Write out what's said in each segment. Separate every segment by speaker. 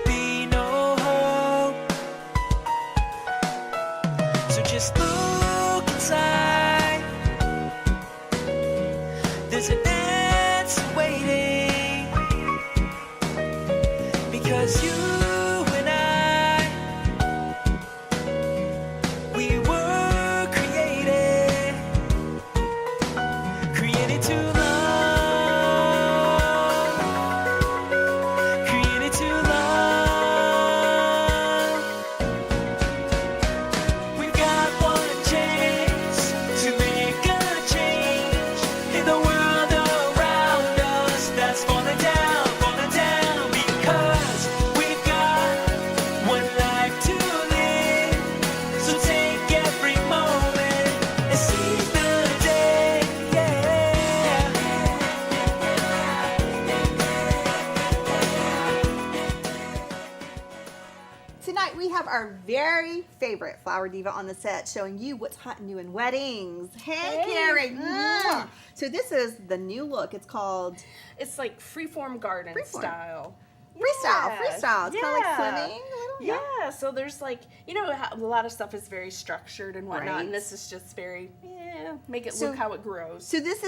Speaker 1: would be no hope. So just look inside. There's an answer waiting, because you and I, we were created to love, created to love. We've got one chance to make a change in the world around us that's falling down, because we've got one life to live. So take every moment and seize the day,
Speaker 2: Tonight we have our very favorite Flower Diva on the set, showing you what's hot and new in weddings. Hey, Carey. Mwah. So this is the new look. It's called
Speaker 3: It's like freeform garden style.
Speaker 2: freestyle. It's kind of like swimming a little.
Speaker 3: Yeah, so there's like, you know, a lot of stuff is very structured and whatnot,
Speaker 2: Right.
Speaker 3: and this is just very, make it look how it grows.
Speaker 2: So this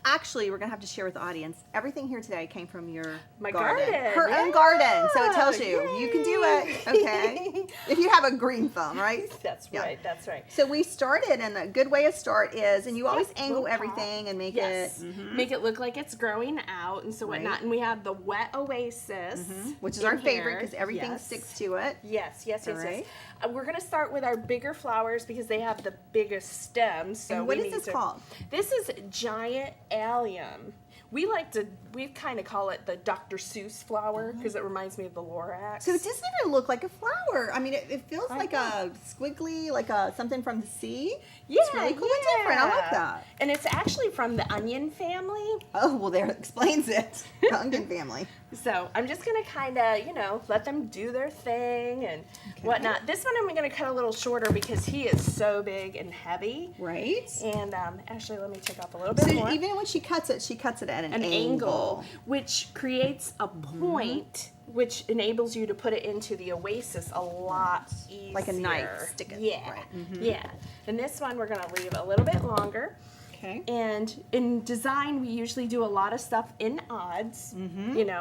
Speaker 2: actually, we're gonna have to share with the audience. Everything here today came from
Speaker 3: My
Speaker 2: garden.
Speaker 3: garden.
Speaker 2: Her own garden. So it tells you you can do it.
Speaker 3: Yay.
Speaker 2: Okay. If you have a green thumb, right?
Speaker 3: That's right, that's right.
Speaker 2: So we started, and a good way to start is, and you always angle
Speaker 3: little
Speaker 2: everything and make
Speaker 3: Yes,
Speaker 2: it,
Speaker 3: make it look like it's growing out and so whatnot.
Speaker 2: Right.
Speaker 3: And we have the wet oasis,
Speaker 2: which is
Speaker 3: in
Speaker 2: our favorite
Speaker 3: here.
Speaker 2: because everything
Speaker 3: Yes.
Speaker 2: sticks to it.
Speaker 3: Yes.
Speaker 2: All right.
Speaker 3: We're going to start with our bigger flowers because they have the biggest stems. So
Speaker 2: And what
Speaker 3: we
Speaker 2: is
Speaker 3: need
Speaker 2: this called?
Speaker 3: This is giant allium. We kind of call it the Dr. Seuss flower because it reminds me of the Lorax.
Speaker 2: So it doesn't even look like a flower. I mean, it feels like a squiggly, like something from the sea. It's really cool and different. I like that.
Speaker 3: And it's actually from the onion family.
Speaker 2: Oh, well, there explains it. The onion family.
Speaker 3: So I'm just going to kind of, let them do their thing and whatnot. This one I'm going to cut a little shorter because he is so big and heavy.
Speaker 2: Right.
Speaker 3: And actually, let me take off a little bit
Speaker 2: So
Speaker 3: more.
Speaker 2: even when she cuts it at an
Speaker 3: angle, which creates a point, which enables you to put it into the oasis a lot easier.
Speaker 2: Like a knife, stick it.
Speaker 3: Yeah,
Speaker 2: Right.
Speaker 3: yeah. And this one we're going to leave a little bit longer.
Speaker 2: Okay.
Speaker 3: And in design, we usually do a lot of stuff in odds,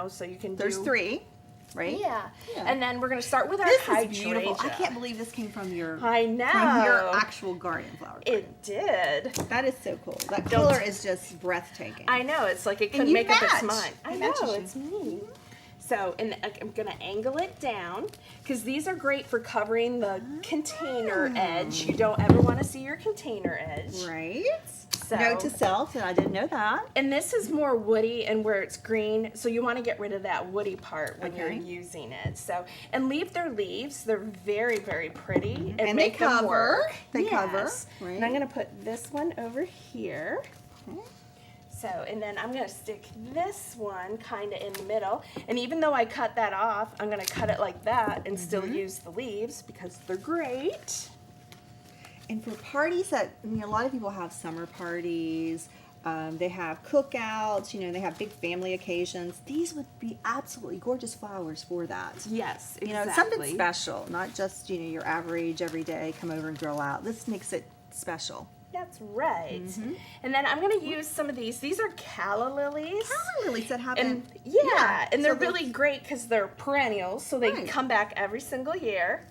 Speaker 3: so you can
Speaker 2: There's 3, right?
Speaker 3: Yeah. And then we're going to start with our
Speaker 2: This
Speaker 3: hydrangea.
Speaker 2: is beautiful. I can't believe this came from your
Speaker 3: I know.
Speaker 2: from your actual garden flower.
Speaker 3: It did.
Speaker 2: That is so cool. That color is just breathtaking.
Speaker 3: I know. It's like it couldn't
Speaker 2: you
Speaker 3: make up its
Speaker 2: match.
Speaker 3: mind. I
Speaker 2: You
Speaker 3: know.
Speaker 2: match it.
Speaker 3: It's me. So, and I'm going to angle it down because these are great for covering the container edge. You don't ever want to see your container edge.
Speaker 2: Right.
Speaker 3: So,
Speaker 2: Note to self, and I didn't know that.
Speaker 3: and this is more woody and where it's green, so you want to get rid of that woody part when you're
Speaker 2: Okay.
Speaker 3: using it. So, and leave their leaves. They're very, very pretty.
Speaker 2: And
Speaker 3: make
Speaker 2: they
Speaker 3: them
Speaker 2: cover.
Speaker 3: work.
Speaker 2: They cover,
Speaker 3: Yes.
Speaker 2: right.
Speaker 3: And I'm going to put this one over here.
Speaker 2: Okay.
Speaker 3: So, and then I'm going to stick this one kind of in the middle. And even though I cut that off, I'm going to cut it like that and still use the leaves because they're great.
Speaker 2: And for parties a lot of people have summer parties, they have cookouts, they have big family occasions. These would be absolutely gorgeous flowers for that.
Speaker 3: Yes, exactly.
Speaker 2: It's something special, not just, your average everyday come over and grill out. This makes it special.
Speaker 3: That's right. And then I'm going to use some of these. These are calla lilies.
Speaker 2: Calla lilies that have
Speaker 3: And
Speaker 2: yeah,
Speaker 3: and they're
Speaker 2: so
Speaker 3: really great because they're perennials, so they
Speaker 2: Right.
Speaker 3: come back every single year.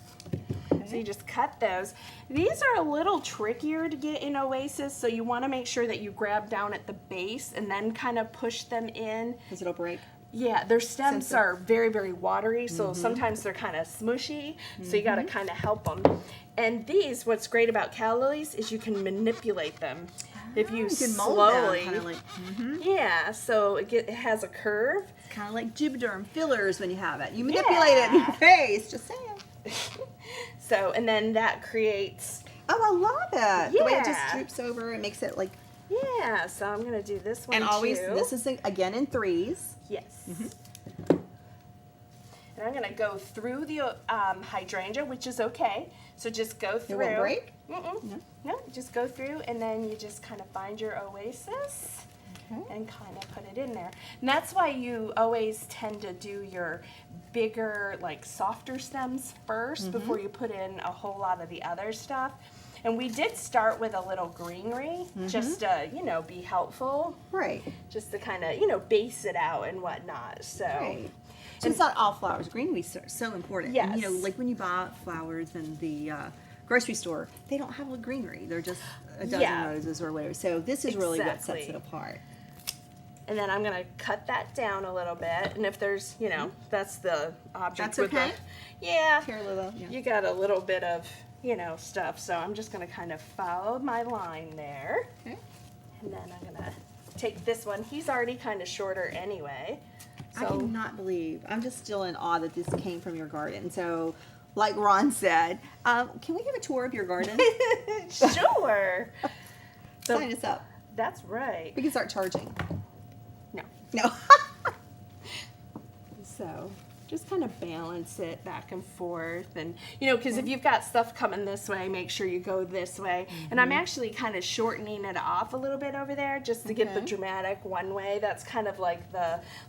Speaker 3: So you just cut those. These are a little trickier to get in oasis, so you want to make sure that you grab down at the base and then kind of push them in.
Speaker 2: because it'll break.
Speaker 3: Yeah, their stems
Speaker 2: Sensitive.
Speaker 3: are very, very watery, so sometimes they're kind of smushy, so you got to kind of help them. And these, what's great about calla lilies is you can manipulate them. If you
Speaker 2: can mold
Speaker 3: slowly,
Speaker 2: them, kinda like,
Speaker 3: yeah, so it has a curve.
Speaker 2: It's kind of like Juvederm fillers when you have it. You manipulate it in your face. Just saying.
Speaker 3: So, and then that creates,
Speaker 2: Oh, I love it. The way it just
Speaker 3: Yeah.
Speaker 2: droops over, it makes it like.
Speaker 3: yeah, so I'm going to do this one
Speaker 2: And always,
Speaker 3: too.
Speaker 2: this is again in 3s.
Speaker 3: Yes. And I'm going to go through the hydrangea, which is okay. So just go through.
Speaker 2: It won't break?
Speaker 3: Mm-mm. No, just go through, and then you just kind of find your oasis. and kind of put it in there. And that's why you always tend to do your bigger, like softer stems first before you put in a whole lot of the other stuff. And we did start with a little greenery, just to, you know, be helpful.
Speaker 2: Right.
Speaker 3: Just to kind of, you know, base it out and whatnot. So,
Speaker 2: Right. So it's not all flowers. Greenery is so important.
Speaker 3: Yes.
Speaker 2: And, you know, like when you buy flowers in the grocery store, they don't have a greenery. They're just a dozen roses or whatever. So this is really what sets it apart.
Speaker 3: And then I'm going to cut that down a little bit. And if there's, you know, that's the object.
Speaker 2: That's okay?
Speaker 3: Yeah.
Speaker 2: Here, Lila. Yeah.
Speaker 3: You got a little bit of, you know, stuff. So I'm just going to kind of follow my line there.
Speaker 2: Okay.
Speaker 3: And then I'm going to take this one. He's already kind of shorter anyway.
Speaker 2: I
Speaker 3: So
Speaker 2: cannot believe. I'm just still in awe that this came from your garden. So, like Ron said, can we have a tour of your garden?
Speaker 3: sure.
Speaker 2: Sign us up.
Speaker 3: That's right.
Speaker 2: We can start charging.
Speaker 3: No.
Speaker 2: No.
Speaker 3: So just kind of balance it back and forth. And, you know, because if you've got stuff coming this way, make sure you go this way. And I'm actually kind of shortening it off a little bit over there just to get the dramatic one way. That's kind of like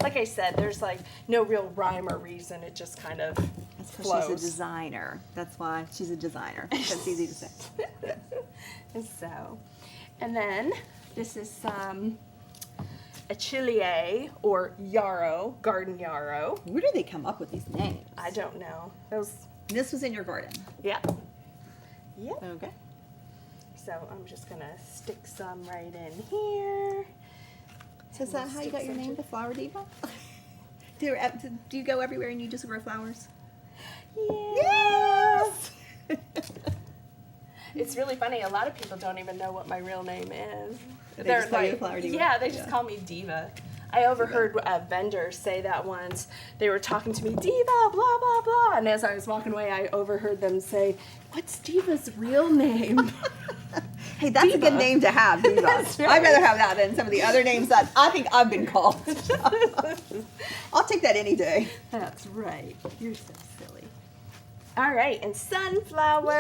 Speaker 3: like I said, there's like no real rhyme or reason. It just kind of
Speaker 2: That's because
Speaker 3: flows.
Speaker 2: she's a designer. That's why she's a designer. That's easy to say.
Speaker 3: So, and then this is some achillea or yarrow, garden yarrow.
Speaker 2: Where do they come up with these names?
Speaker 3: I don't know. Those,
Speaker 2: This was in your garden.
Speaker 3: yeah. Yep.
Speaker 2: Okay.
Speaker 3: So I'm just gonna stick some right in here.
Speaker 2: So is that how you got your name, the Flower Diva? do you go everywhere and you just grow flowers?
Speaker 3: Yes. It's really funny. A lot of people don't even know what my real name is.
Speaker 2: They
Speaker 3: They're
Speaker 2: just call you the Flower Diva?
Speaker 3: Yeah, they just
Speaker 2: Yeah.
Speaker 3: call me Diva. I overheard a vendor say that once. They were talking to me, Diva, blah, blah, blah. And as I was walking away, I overheard them say, what's Diva's real name?
Speaker 2: Hey, that's
Speaker 3: Diva.
Speaker 2: a good name to have, Diva.
Speaker 3: That's right.
Speaker 2: I'd rather have that than some of the other names that I think I've been called. I'll take that any day.
Speaker 3: That's right. You're so silly. All right, and sunflowers.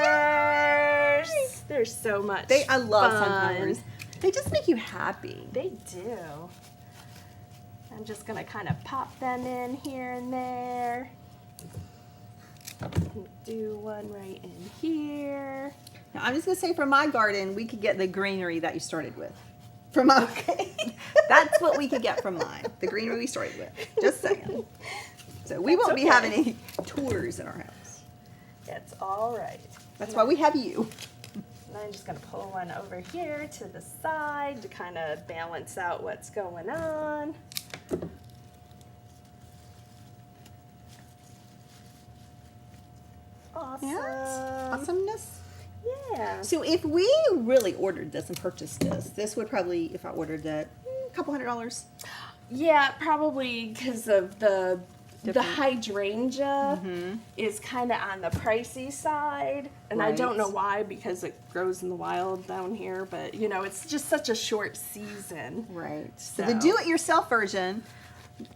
Speaker 2: Yay!
Speaker 3: There's so much
Speaker 2: I love
Speaker 3: fun.
Speaker 2: sunflowers. They just make you happy.
Speaker 3: They do. I'm just gonna kind of pop them in here and there. Do one right in here.
Speaker 2: Now, I'm just gonna say, for my garden, we could get the greenery that you started with. From that's what we could get from mine. The greenery we started with. Just saying. So we won't be
Speaker 3: okay.
Speaker 2: having any tours in our house.
Speaker 3: It's all right.
Speaker 2: That's why we have you.
Speaker 3: And I'm just gonna pull one over here to the side to kind of balance out what's going on. Awesome.
Speaker 2: Yes. Awesomeness.
Speaker 3: Yeah.
Speaker 2: So if we really ordered this and purchased this would probably, if I ordered it, a couple $100.
Speaker 3: Yeah, probably because of the
Speaker 2: Different.
Speaker 3: hydrangea is kind of on the pricey side, and I don't
Speaker 2: Right.
Speaker 3: know why, because it grows in the wild down here. But you know, it's just such a short season.
Speaker 2: Right. So
Speaker 3: So-
Speaker 2: the do-it-yourself version,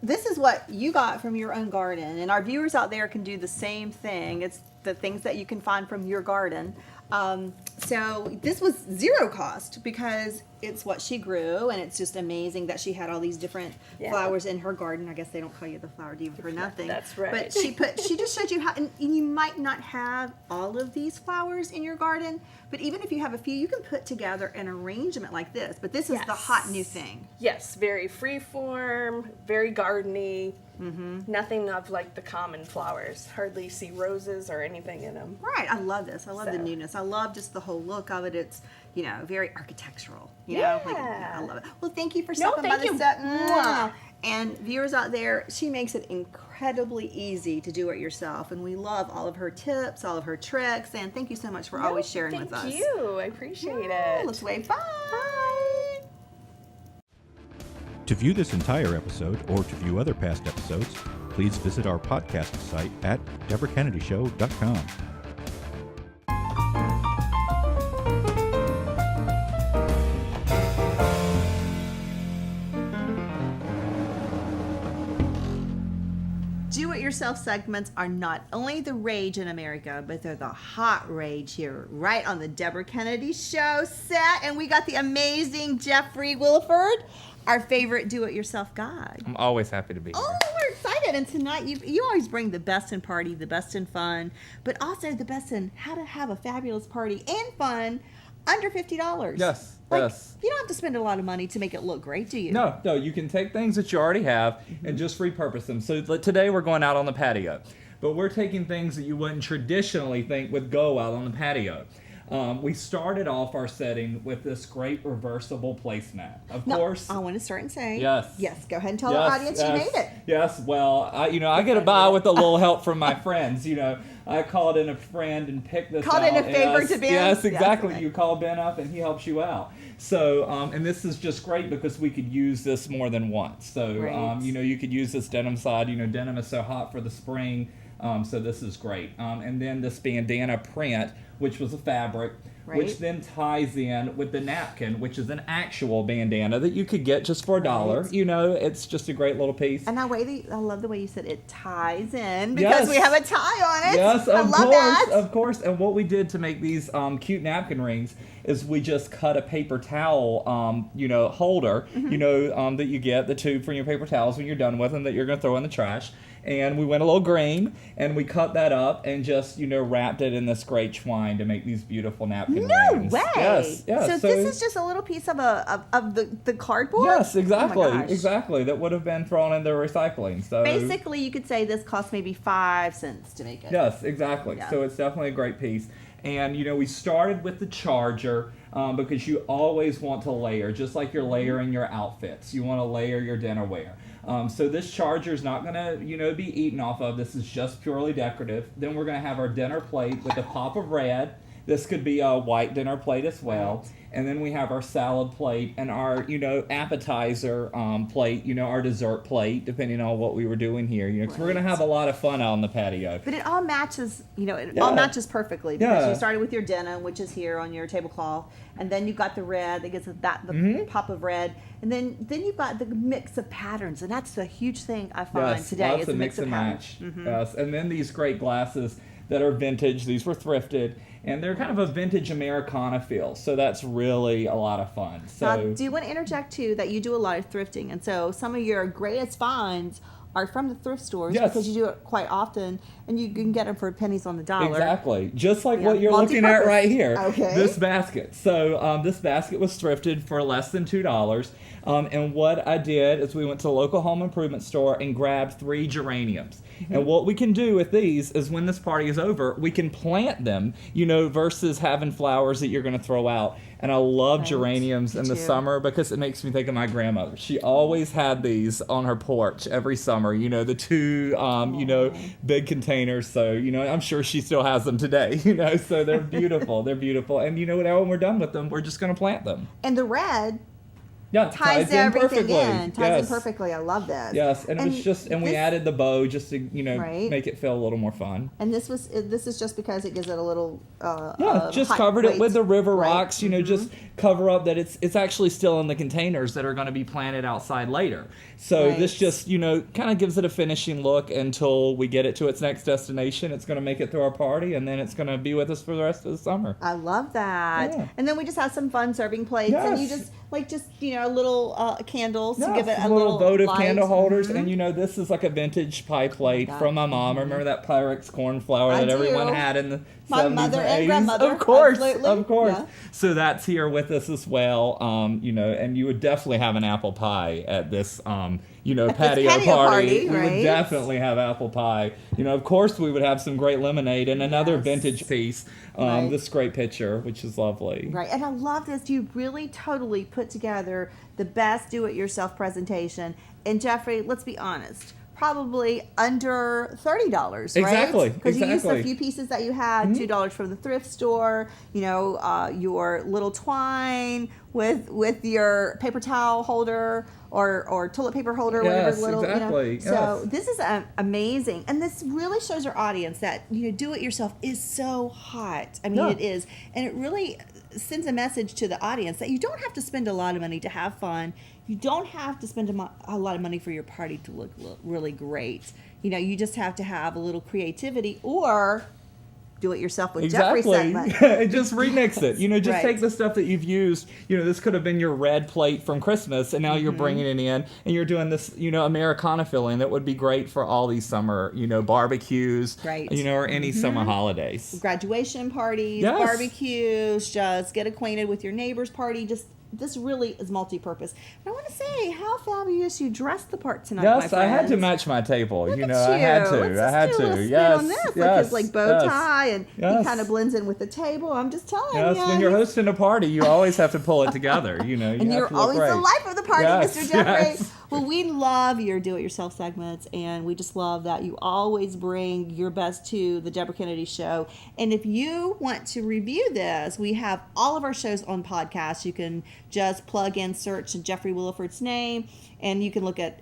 Speaker 2: this is what you got from your own garden, and our viewers out there can do the same thing. It's the things that you can find from your garden. So this was zero cost because it's what she grew, and it's just amazing that she had all these different
Speaker 3: Yeah.
Speaker 2: flowers in her garden. I guess they don't call you the Flower Diva for nothing.
Speaker 3: That's right.
Speaker 2: But she just showed you how, and you might not have all of these flowers in your garden, but even if you have a few, you can put together an arrangement like this. But this is the hot new thing.
Speaker 3: Yes, very freeform, very gardeny. Nothing of like the common flowers. Hardly see roses or anything in them.
Speaker 2: Right, I love this. I love the
Speaker 3: So.
Speaker 2: newness. I love just the whole look of it. It's, you know, very architectural. You know, like,
Speaker 3: Yeah.
Speaker 2: I love it. Well, thank you for
Speaker 3: No,
Speaker 2: stopping by
Speaker 3: thank
Speaker 2: the
Speaker 3: you.
Speaker 2: set.
Speaker 3: Mwah.
Speaker 2: And viewers out there, she makes it incredibly easy to do it yourself. And we love all of her tips, all of her tricks. And thank you so much for always sharing with us.
Speaker 3: Thank you. I appreciate
Speaker 2: Yeah,
Speaker 3: it.
Speaker 2: let's wave. Bye.
Speaker 4: To view this entire episode or to view other past episodes, please visit our podcast site at DebraKennedyShow.com.
Speaker 2: do-it-yourself segments are not only the rage in America, but they're the hot rage here, right on the Debra Kennedy Show set. And we got the amazing Jeffrey Williford, our favorite do-it-yourself guy.
Speaker 5: I'm always happy to be here.
Speaker 2: Oh, we're excited. And tonight, you always bring the best in party, the best in fun, but also the best in how to have a fabulous party and fun under $50.
Speaker 5: Yes,
Speaker 2: Like,
Speaker 5: yes.
Speaker 2: You don't have to spend a lot of money to make it look great, do you?
Speaker 5: No, you can take things that you already have and just repurpose them. So today we're going out on the patio, but we're taking things that you wouldn't traditionally think would go out on the patio. We started off our setting with this great reversible placemat. Of course.
Speaker 2: I want to start and say,
Speaker 5: Yes.
Speaker 2: Yes, go ahead and tell the audience you made it.
Speaker 5: Yes, well, I get it by with a little help from my friends. I called in a friend and picked this
Speaker 2: Called
Speaker 5: out.
Speaker 2: in a favor to Ben?
Speaker 5: Yes, exactly.
Speaker 2: Yes,
Speaker 5: You call Ben up and he helps you out. So, and this is just great because we could use this more than once. So,
Speaker 2: Right.
Speaker 5: you could use this denim side. Denim is so hot for the spring. So this is great. And then this bandana print, which was a fabric,
Speaker 2: Right.
Speaker 5: which then ties in with the napkin, which is an actual bandana that you could get just for $1.
Speaker 2: Right.
Speaker 5: It's just a great little piece.
Speaker 2: And I love the way you said it ties in because
Speaker 5: Yes.
Speaker 2: we have a tie on it.
Speaker 5: Yes,
Speaker 2: I
Speaker 5: of
Speaker 2: love
Speaker 5: course,
Speaker 2: that.
Speaker 5: of course. And what we did to make these cute napkin rings is we just cut a paper towel, holder, that you get, the tube for your paper towels when you're done with them that you're going to throw in the trash. And we went a little green, and we cut that up and just, wrapped it in this great twine to make these beautiful napkin rings.
Speaker 2: No way.
Speaker 5: Yes, yes.
Speaker 2: So this is just a little piece of the cardboard?
Speaker 5: Yes, exactly,
Speaker 2: Oh my gosh.
Speaker 5: exactly. That would have been thrown in the recycling. So
Speaker 2: Basically, you could say this cost maybe 5 cents to make it.
Speaker 5: yes, exactly.
Speaker 2: Yeah.
Speaker 5: So it's definitely a great piece. And, we started with the charger because you always want to layer, just like you're layering your outfits. You want to layer your dinnerware. So this charger is not going to, be eaten off of. This is just purely decorative. Then we're going to have our dinner plate with a pop of red. This could be a white dinner plate as well. And then we have our salad plate and our, appetizer plate, our dessert plate, depending on what we were doing here. Because we're going to have a lot of fun out on the patio.
Speaker 2: But it all matches, all
Speaker 5: Yeah.
Speaker 2: matches perfectly because
Speaker 5: Yeah.
Speaker 2: you started with your denim, which is here on your tablecloth, and then you got the red that gives it the pop of red, and then you've got the mix of patterns, and that's a huge thing I find
Speaker 5: Yes,
Speaker 2: today
Speaker 5: lots
Speaker 2: is the
Speaker 5: of
Speaker 2: mix of
Speaker 5: and
Speaker 2: patterns.
Speaker 5: match. Yes, and then these great glasses that are vintage. These were thrifted, and they're kind of a vintage Americana feel. So that's really a lot of fun. So
Speaker 2: Now, do you want to interject too that you do a lot of thrifting, and so some of your greatest finds are from the thrift stores
Speaker 5: Yes.
Speaker 2: because you do it quite often, and you can get them for pennies on the dollar.
Speaker 5: exactly, just like
Speaker 2: Yeah,
Speaker 5: what you're looking at
Speaker 2: multi-purpose.
Speaker 5: right here.
Speaker 2: Okay.
Speaker 5: This basket. So this basket was thrifted for less than $2. And what I did is we went to the local home improvement store and grabbed 3 geraniums. And what we can do with these is when this party is over, we can plant them, versus having flowers that you're going to throw out. And I love
Speaker 2: Right.
Speaker 5: geraniums
Speaker 2: Me
Speaker 5: in the
Speaker 2: too.
Speaker 5: summer because it makes me think of my grandmother. She always had these on her porch every summer, the 2, big containers. So, I'm sure she still has them today, so they're beautiful. They're beautiful. And when we're done with them, we're just going to plant them.
Speaker 2: And the red
Speaker 5: Yeah,
Speaker 2: ties
Speaker 5: in
Speaker 2: everything
Speaker 5: perfectly.
Speaker 2: in. Ties
Speaker 5: Yes.
Speaker 2: in perfectly. I love this.
Speaker 5: Yes, and it was just, and we
Speaker 2: this-
Speaker 5: added the bow just to,
Speaker 2: Right.
Speaker 5: make it feel a little more fun.
Speaker 2: And this is just because it gives it a little.
Speaker 5: Yeah, just
Speaker 2: height-
Speaker 5: covered it
Speaker 2: weight.
Speaker 5: with the river
Speaker 2: Right.
Speaker 5: rocks, just cover up that it's actually still in the containers that are going to be planted outside later. So this
Speaker 2: Right.
Speaker 5: just, kind of gives it a finishing look until we get it to its next destination. It's going to make it through our party, and then it's going to be with us for the rest of the summer.
Speaker 2: I love that.
Speaker 5: Yeah.
Speaker 2: And then we just have some fun serving plates, and you
Speaker 5: Yes.
Speaker 2: just little candles to
Speaker 5: Yeah,
Speaker 2: give it a
Speaker 5: some
Speaker 2: little
Speaker 5: votive
Speaker 2: light.
Speaker 5: candle holders, and this is like a vintage pie plate
Speaker 2: God.
Speaker 5: from my mom. Remember that Pyrex cornflower
Speaker 2: I
Speaker 5: that everyone
Speaker 2: do.
Speaker 5: had in the
Speaker 2: My
Speaker 5: 70s
Speaker 2: mother
Speaker 5: and
Speaker 2: and
Speaker 5: 80s?
Speaker 2: grandmother,
Speaker 5: Of course,
Speaker 2: absolutely.
Speaker 5: of course.
Speaker 2: Yeah.
Speaker 5: So that's here with us as well. And you would definitely have an apple pie at this patio
Speaker 2: patio party,
Speaker 5: We
Speaker 2: right?
Speaker 5: would definitely have apple pie. Of course we would have some great lemonade and another
Speaker 2: Yes.
Speaker 5: vintage piece.
Speaker 2: Right.
Speaker 5: This great picture, which is lovely.
Speaker 2: Right, and I love this. You really totally put together the best do-it-yourself presentation. And Jeffrey, let's be honest, probably under $30, right?
Speaker 5: Exactly,
Speaker 2: Because you used
Speaker 5: exactly.
Speaker 2: a few pieces that you had, $2 from the thrift store. Your little twine with your paper towel holder or toilet paper holder, whatever
Speaker 5: Yes,
Speaker 2: little.
Speaker 5: exactly,
Speaker 2: So
Speaker 5: yes.
Speaker 2: this is amazing, and this really shows our audience that do-it-yourself is so hot. I mean,
Speaker 5: Yeah.
Speaker 2: it is, and it really sends a message to the audience that you don't have to spend a lot of money to have fun. You don't have to spend a lot of money for your party to look really great. You know, you just have to have a little creativity or do it yourself with Jeffrey segment.
Speaker 5: Just remix it. You know, just
Speaker 2: Right.
Speaker 5: take the stuff that you've used. You know, this could have been your red plate from Christmas, and now you're bringing it in, and you're doing this, you know, Americana filling that would be great for all these summer, you know, barbecues,
Speaker 2: Right.
Speaker 5: you know, or any summer holidays.
Speaker 2: Graduation parties,
Speaker 5: Yes.
Speaker 2: barbecues, just get acquainted with your neighbor's party. Just this really is multi-purpose. And I want to say how fabulous you dressed the part tonight, my
Speaker 5: Yes, I had to
Speaker 2: friends.
Speaker 5: match my table.
Speaker 2: Look
Speaker 5: you
Speaker 2: at
Speaker 5: know, I had to.
Speaker 2: Let's
Speaker 5: I
Speaker 2: just
Speaker 5: had
Speaker 2: do a
Speaker 5: to.
Speaker 2: little spin
Speaker 5: Yes,
Speaker 2: on this,
Speaker 5: yes,
Speaker 2: like his like bow
Speaker 5: yes.
Speaker 2: tie, and he
Speaker 5: Yes.
Speaker 2: kind of blends in with the table. I'm just telling
Speaker 5: Yes,
Speaker 2: you.
Speaker 5: when you're hosting a party, you always have to pull it together. You know, you
Speaker 2: and
Speaker 5: have
Speaker 2: you're
Speaker 5: to look
Speaker 2: always
Speaker 5: great.
Speaker 2: the life of the party,
Speaker 5: Yes,
Speaker 2: Mr. Jeffrey.
Speaker 5: yes.
Speaker 2: Well, we love your do-it-yourself segments, and we just love that you always bring your best to the Debra Kennedy Show. And if you want to review this, we have all of our shows on podcasts. You can just plug in, search Jeffrey Williford's name, and you can look at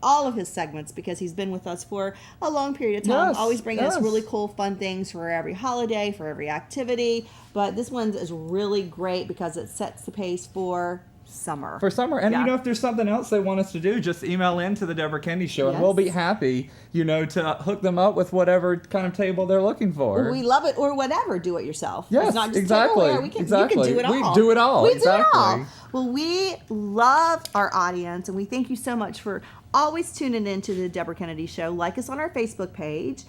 Speaker 2: all of his segments because he's been with us for a long period of time.
Speaker 5: Yes,
Speaker 2: Always bringing us
Speaker 5: yes.
Speaker 2: really cool, fun things for every holiday, for every activity. But this one is really great because it sets the pace for summer.
Speaker 5: For summer. And,
Speaker 2: Yeah.
Speaker 5: you know, if there's something else they want us to do, just email in to the Debra Kennedy Show, and we'll be
Speaker 2: Yes.
Speaker 5: happy, you know, to hook them up with whatever kind of table they're looking for.
Speaker 2: We love it, or whatever. Do it yourself.
Speaker 5: Yes,
Speaker 2: It's not just
Speaker 5: exactly,
Speaker 2: tableware. You
Speaker 5: exactly.
Speaker 2: can do it all.
Speaker 5: We do it all,
Speaker 2: We
Speaker 5: exactly.
Speaker 2: do it all. Well, we love our audience, and we thank you so much for always tuning in to the Debra Kennedy Show. Like us on our Facebook page.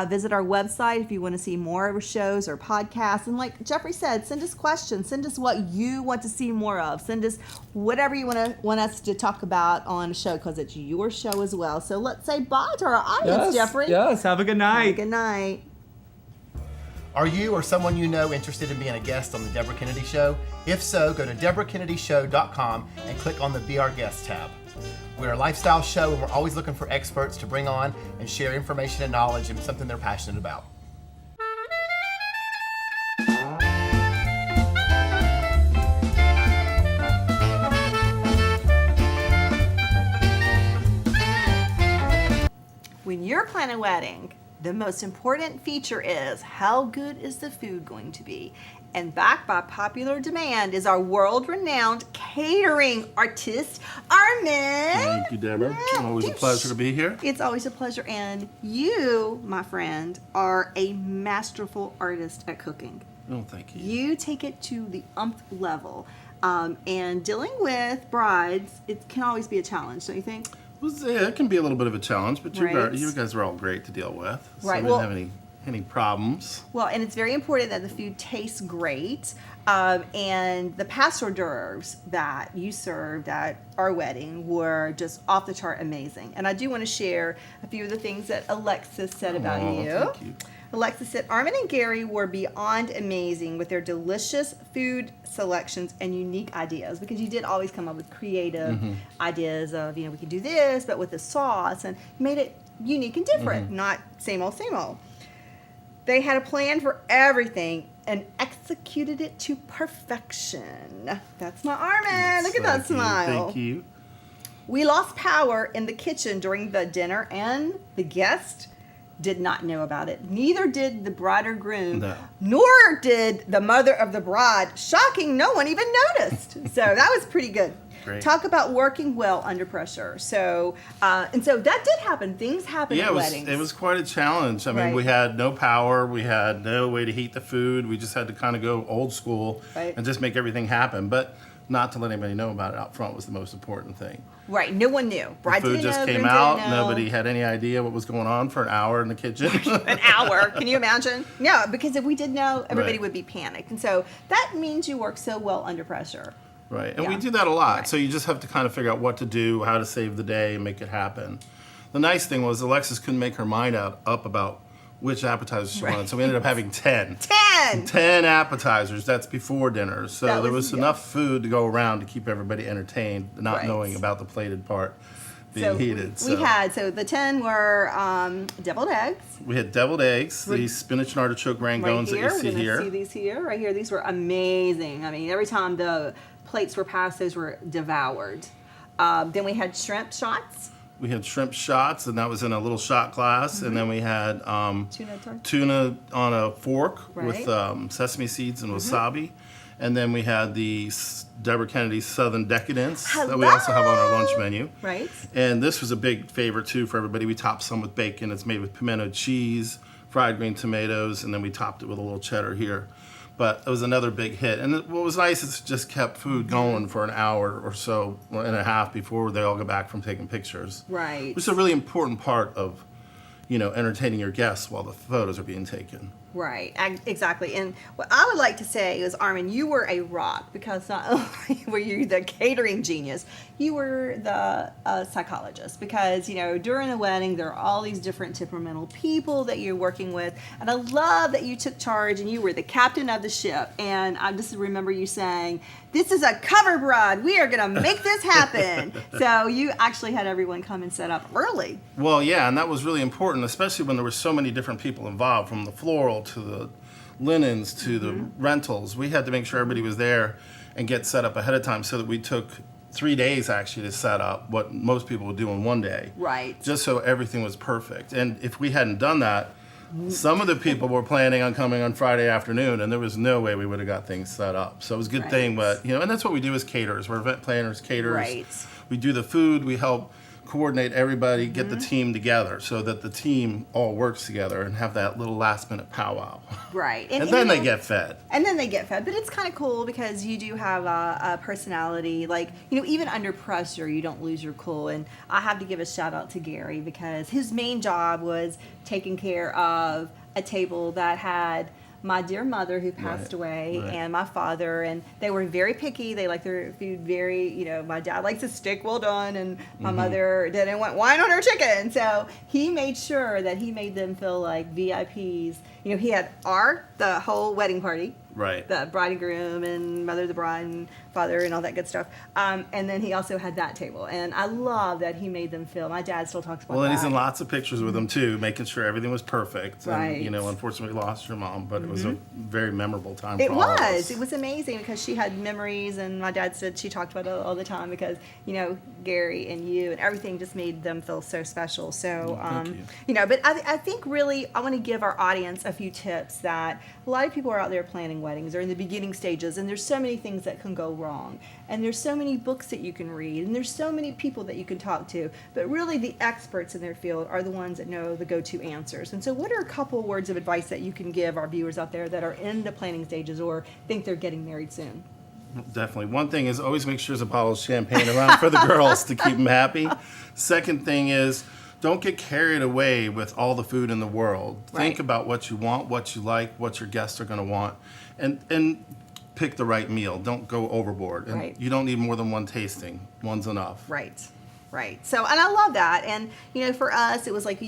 Speaker 2: Visit our website if you want to see more of our shows or podcasts. And like Jeffrey said, send us questions. Send us what you want to see more of. Send us whatever you want us to talk about on a show because it's your show as well. So let's say bye to our audience,
Speaker 5: Yes,
Speaker 2: Jeffrey.
Speaker 5: yes. Have a good night.
Speaker 2: Good night.
Speaker 6: Are you or someone you know interested in being a guest on the Debra Kennedy Show? If so, go to DebraKennedyShow.com and click on the Be Our Guest tab. We're a lifestyle show and we're always looking for experts to bring on and share information and knowledge and something they're passionate about.
Speaker 2: When you're planning a wedding, the most important feature is how good is the food going to be? And backed by popular demand is our world-renowned catering artist, Armin.
Speaker 7: Thank you, Deborah. Always a pleasure to be here.
Speaker 2: It's always a pleasure. And you, my friend, are a masterful artist at cooking.
Speaker 7: Oh, thank you.
Speaker 2: You take it to the umpth level. And dealing with brides, it can always be a challenge, don't you think?
Speaker 7: Yeah, it can be a little bit of a challenge, but
Speaker 2: Right.
Speaker 7: you guys are all great to deal with. So
Speaker 2: Right,
Speaker 7: we
Speaker 2: well-
Speaker 7: didn't have any problems.
Speaker 2: Well, and it's very important that the food tastes great. And the past hors d'oeuvres that you served at our wedding were just off the chart amazing. And I do want to share a few of the things that Alexis said about
Speaker 7: Oh,
Speaker 2: you.
Speaker 7: thank you.
Speaker 2: Alexis said, Armin and Gary were beyond amazing with their delicious food selections and unique ideas, because you did always come up with creative
Speaker 7: Mm-hmm.
Speaker 2: ideas of, you know, we could do this, but with the sauce, and you made it unique and different,
Speaker 7: Mm-hmm.
Speaker 2: not same old, same old. They had a plan for everything and executed it to perfection. That's my Armin. Look at that
Speaker 7: Thank you,
Speaker 2: smile.
Speaker 7: Thank you.
Speaker 2: We lost power in the kitchen during the dinner, and the guest did not know about it. Neither did the bride or groom,
Speaker 7: No.
Speaker 2: nor did the mother of the bride. Shocking, no one even noticed. So that was pretty good.
Speaker 7: Great.
Speaker 2: Talk about working well under pressure. So, and so that did happen. Things happen
Speaker 7: Yeah,
Speaker 2: at
Speaker 7: it was,
Speaker 2: weddings.
Speaker 7: it was quite a challenge. I mean,
Speaker 2: Right.
Speaker 7: we had no power. We had no way to heat the food. We just had to kind of go old school
Speaker 2: Right.
Speaker 7: and just make everything happen. But not to let anybody know about it out front was the most important thing.
Speaker 2: Right, no one knew.
Speaker 7: The
Speaker 2: Bride
Speaker 7: food
Speaker 2: didn't
Speaker 7: just
Speaker 2: know,
Speaker 7: came
Speaker 2: groom
Speaker 7: out.
Speaker 2: didn't know.
Speaker 7: Nobody had any idea what was going on for an hour in the kitchen.
Speaker 2: An hour. Can you imagine? No, because if we did know, everybody
Speaker 7: Right.
Speaker 2: would be panicked. And so that means you work so well under pressure.
Speaker 7: Right, and
Speaker 2: Yeah.
Speaker 7: we do that a lot.
Speaker 2: Right.
Speaker 7: So you just have to kind of figure out what to do, how to save the day, and make it happen. The nice thing was Alexis couldn't make her mind up about which appetizers she wanted, so we ended up having 10.
Speaker 2: 10!
Speaker 7: 10 appetizers. That's before dinner. So
Speaker 2: That
Speaker 7: there
Speaker 2: was-
Speaker 7: was enough food to go around to keep everybody entertained, not
Speaker 2: Right.
Speaker 7: knowing about the plated part being heated.
Speaker 2: We had, so the 10 were deviled eggs.
Speaker 7: We had deviled eggs, the spinach and artichoke
Speaker 2: Right
Speaker 7: rangoons that
Speaker 2: here.
Speaker 7: you
Speaker 2: We're
Speaker 7: see
Speaker 2: going
Speaker 7: here.
Speaker 2: to see these here. Right here. These were amazing. I mean, every time the plates were passed, those were devoured. Then we had shrimp shots.
Speaker 7: We had shrimp shots, and that was in a little shot glass. And then we had
Speaker 2: Tuna tarts.
Speaker 7: tuna on a fork
Speaker 2: Right.
Speaker 7: with sesame seeds and wasabi. And then we had the Debra Kennedy Southern Decadence that we also have on our lunch menu.
Speaker 2: Right.
Speaker 7: And this was a big favorite too for everybody. We topped some with bacon. It's made with pimento cheese, fried green tomatoes, and then we topped it with a little cheddar here. But it was another big hit. And what was nice is it just kept food going for an hour or so and a half before they all go back from taking pictures.
Speaker 2: Right.
Speaker 7: Which is a really important part of, entertaining your guests while the photos are being taken.
Speaker 2: Right, exactly. And what I would like to say is, Armin, you were a rock, because not only were you the catering genius, you were the psychologist, because, during the wedding, there are all these different temperamental people that you're working with. And I love that you took charge and you were the captain of the ship. And I just remember you saying, "This is a cover bride. We are going to make this happen." So you actually had everyone come and set up early.
Speaker 7: Well, yeah, and that was really important, especially when there were so many different people involved, from the floral to the linens to the rentals. We had to make sure everybody was there and get set up ahead of time, so that we took 3 days actually to set up what most people would do in one day.
Speaker 2: Right.
Speaker 7: Just so everything was perfect. And if we hadn't done that, some of the people were planning on coming on Friday afternoon, and there was no way we would have got things set up. So it was a good thing, but and that's what we do as caterers. We're event planners, caterers.
Speaker 2: Right.
Speaker 7: We do the food. We help coordinate everybody, get the team together, so that the team all works together and have that little last minute powwow.
Speaker 2: Right.
Speaker 7: And then they get fed.
Speaker 2: And then they get fed. But it's kind of cool because you do have a personality. Like, even under pressure, you don't lose your cool. And I have to give a shout out to Gary, because his main job was taking care of a table that had my dear mother, who passed away, and my father, and they were very picky. They like their food very, my dad likes a steak well done, and my mother didn't want wine on her chicken. So he made sure that he made them feel like VIPs. He had the whole wedding party.
Speaker 7: Right.
Speaker 2: The bride and groom and mother of the bride and father and all that good stuff. And then he also had that table. And I love that he made them feel, my dad still talks about that.
Speaker 7: Well, and he's in lots of pictures with them too, making sure everything was perfect.
Speaker 2: Right.
Speaker 7: And, unfortunately we lost your mom, but it was a very memorable time for all of us.
Speaker 2: It was amazing, because she had memories, and my dad said she talked about it all the time, because, Gary and you and everything just made them feel so special. So,
Speaker 7: Thank you.
Speaker 2: But I think really I want to give our audience a few tips that a lot of people are out there planning weddings or in the beginning stages, and there's so many things that can go wrong, and there's so many books that you can read, and there's so many people that you can talk to, but really the experts in their field are the ones that know the go-to answers. And so what are a couple words of advice that you can give our viewers out there that are in the planning stages or think they're getting married soon?
Speaker 7: Definitely. One thing is always make sure there's a bottle of champagne around for the girls to keep them happy. Second thing is, don't get carried away with all the food in the world.
Speaker 2: Right.
Speaker 7: Think about what you want, what you like, what your guests are going to want, and pick the right meal. Don't go overboard. And
Speaker 2: Right.
Speaker 7: you don't need more than one tasting. One's enough.
Speaker 2: Right. So, and I love that. And, for us, it was like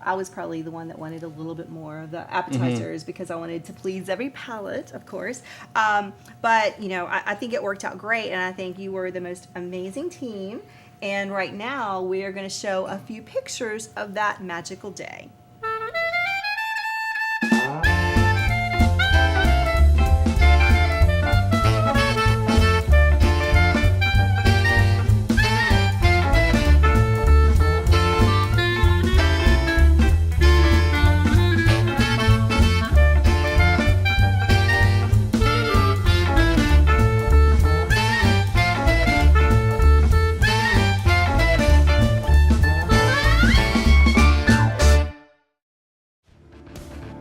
Speaker 2: I was probably the one that wanted a little bit more of the appetizers, because I wanted to please every palate, of course. But, I think it worked out great, and I think you were the most amazing team. And right now, we are going to show a few pictures of that magical day.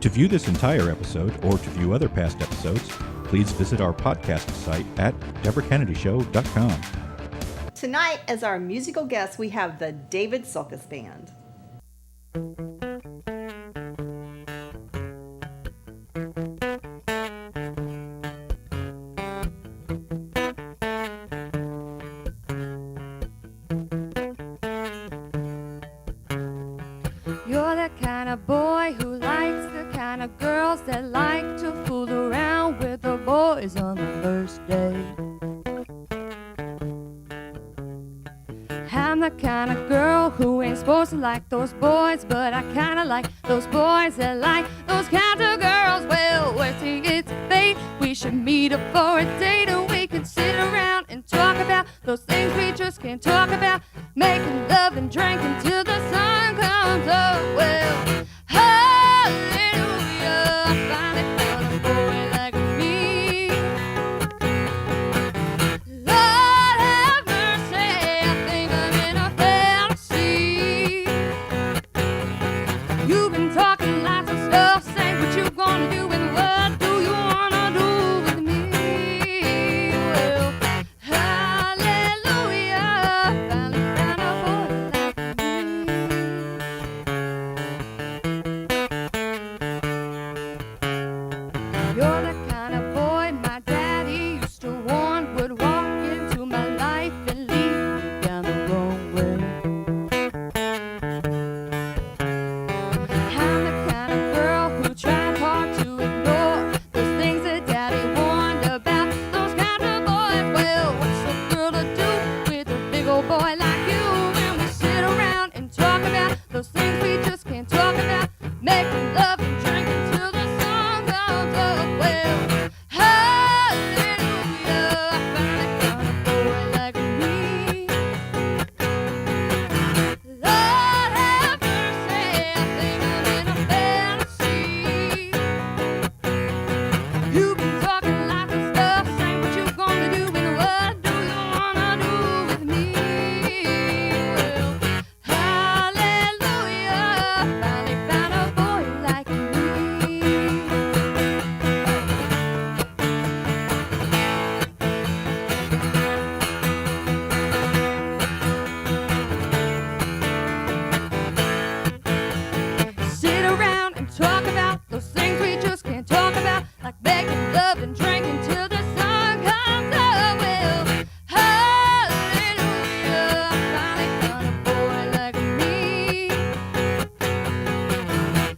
Speaker 4: To view this entire episode or to view other past episodes, please visit our podcast site at DebraKennedyShow.com.
Speaker 2: Tonight, as our musical guest, we have the David Sulkes Band.
Speaker 8: You're the kind of boy who likes the kind of girls that like to fool around with the boys on the first date. I'm the kind of girl who ain't supposed to like those boys, but I kinda like those boys that like those kinds of girls. Well, where's it's fate? We should meet up for a date, and we can sit around and talk about those things we just can't talk about. Making love and drinking till the sun comes up. Well, hallelujah, I finally found a boy like me. those things we just can't talk about, like making love and drinking till the sun comes up. Well, hallelujah, I finally found a boy like me.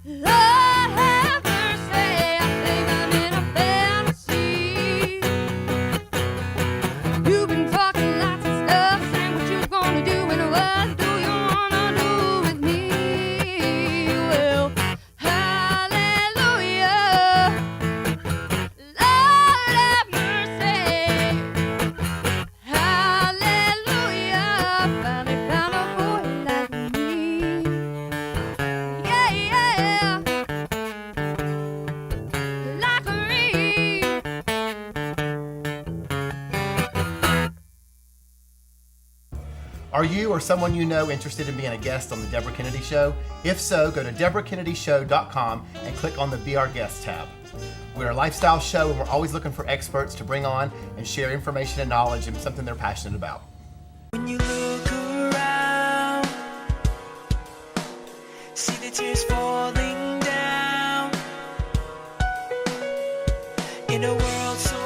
Speaker 8: Lord have mercy, I think I'm in a fantasy. You've been talking lots of stuff, saying what you're gonna do, and what do you wanna do with me? Well, hallelujah, Lord have mercy, hallelujah, finally found a boy like me. Yeah, yeah, like me.
Speaker 6: Are you or someone you know interested in being a guest on the Debra Kennedy Show? If so, go to DebraKennedyShow.com and click on the Be Our Guest tab. We're a lifestyle show and we're always looking for experts to bring on and share information and knowledge and something they're passionate about.
Speaker 1: When you look around, see the tears falling down in a world so